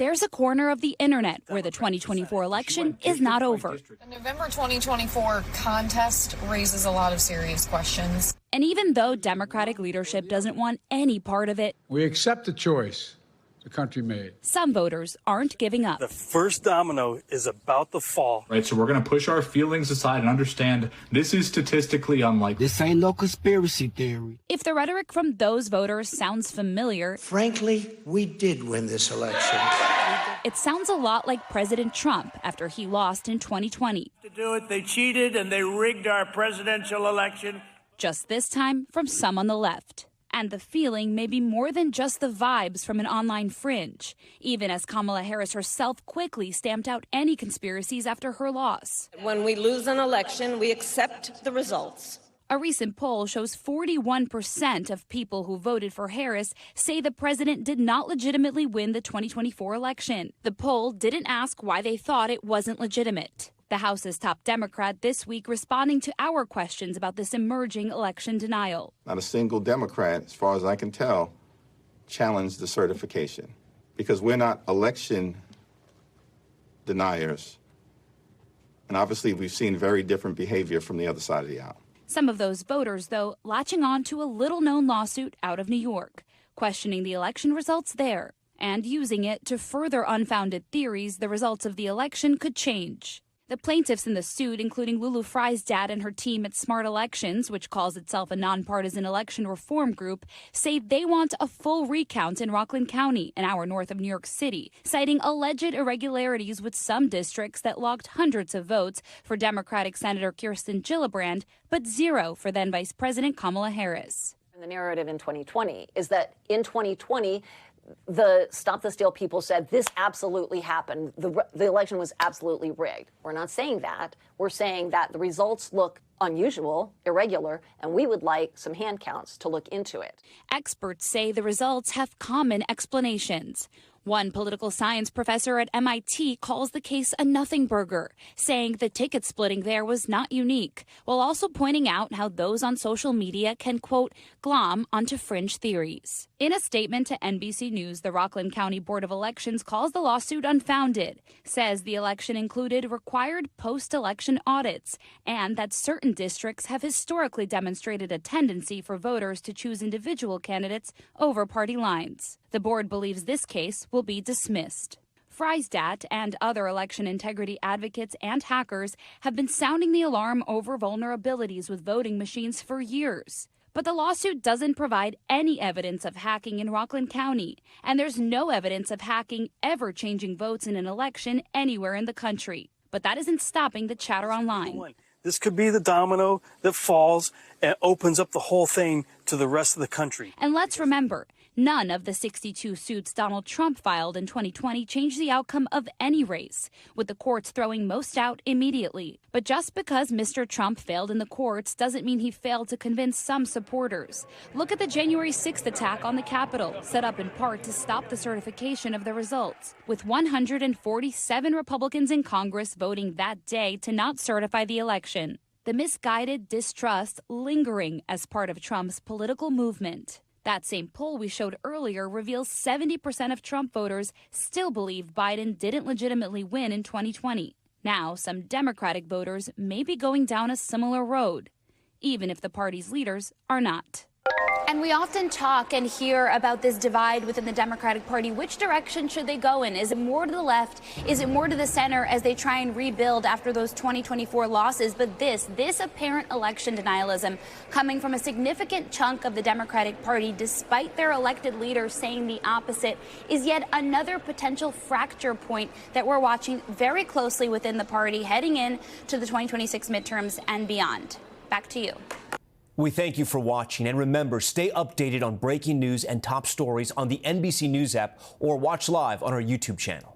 there's a corner of the internet where the 2024 election is not over. The November 2024 contest raises a lot of serious questions. And even though Democratic leadership doesn't want any part of it, we accept the choice the country made. Some voters aren't giving up. The first domino is about to fall. Right, so we're going to push our feelings aside and understand this is statistically unlikely. This ain't no conspiracy theory. If the rhetoric from those voters sounds familiar, frankly, we did win this election. It sounds a lot like President Trump after he lost in 2020. To do it, they cheated and they rigged our presidential election. Just this time from some on the left. And the feeling may be more than just the vibes from an online fringe, even as Kamala Harris herself quickly stamped out any conspiracies after her loss. When we lose an election, we accept the results. A recent poll shows 41% of people who voted for Harris say the president did not legitimately win the 2024 election. The poll didn't ask why they thought it wasn't legitimate. The House's top Democrat this week responding to our questions about this emerging election denial. Not a single Democrat, as far as I can tell, challenged the certification because we're not election deniers. And obviously, we've seen very different behavior from the other side of the aisle. Some of those voters, though, latching on to a little-known lawsuit out of New York, questioning the election results there and using it to further unfounded theories the results of the election could change. The plaintiffs in the suit, including Lulu Fry's dad and her team at Smart Elections, which calls itself a nonpartisan election reform group, say they want a full recount in Rockland County, an hour north of New York City, citing alleged irregularities with some districts that logged hundreds of votes for Democratic Senator Kirsten Gillibrand, but zero for then Vice President Kamala Harris. The narrative in 2020 is that in 2020, the Stop the Steal people said this absolutely happened. The election was absolutely rigged. We're not saying that. We're saying that the results look unusual, irregular, and we would like some hand counts to look into it. Experts say the results have common explanations. One political science professor at MIT calls the case a nothing burger, saying the ticket splitting there was not unique, while also pointing out how those on social media can, quote, glom onto fringe theories. In a statement to NBC News, the Rockland County Board of Elections calls the lawsuit unfounded, says the election included required post-election audits, and that certain districts have historically demonstrated a tendency for voters to choose individual candidates over party lines. The board believes this case will be dismissed. Fry's dad and other election integrity advocates and hackers have been sounding the alarm over vulnerabilities with voting machines for years. But the lawsuit doesn't provide any evidence of hacking in Rockland County, and there's no evidence of hacking ever changing votes in an election anywhere in the country. But that isn't stopping the chatter online. This could be the domino that falls and opens up the whole thing to the rest of the country. And let's remember, none of the 62 suits Donald Trump filed in 2020 changed the outcome of any race, with the courts throwing most out immediately. But just because Mr. Trump failed in the courts doesn't mean he failed to convince some supporters. Look at the January 6th attack on the Capitol, set up in part to stop the certification of the results, with 147 Republicans in Congress voting that day to not certify the election. The misguided distrust lingering as part of Trump's political movement. That same poll we showed earlier reveals 70% of Trump voters still believe Biden didn't legitimately win in 2020. Now, some Democratic voters may be going down a similar road, even if the party's leaders are not. And we often talk and hear about this divide within the Democratic Party. Which direction should they go in? Is it more to the left? Is it more to the center as they try and rebuild after those 2024 losses? But this apparent election denialism coming from a significant chunk of the Democratic Party, despite their elected leaders saying the opposite, is yet another potential fracture point that we're watching very closely within the party heading in to the 2026 midterms and beyond. Back to you. We thank you for watching, and remember, stay updated on breaking news and top stories on the NBC News app or watch live on our YouTube channel.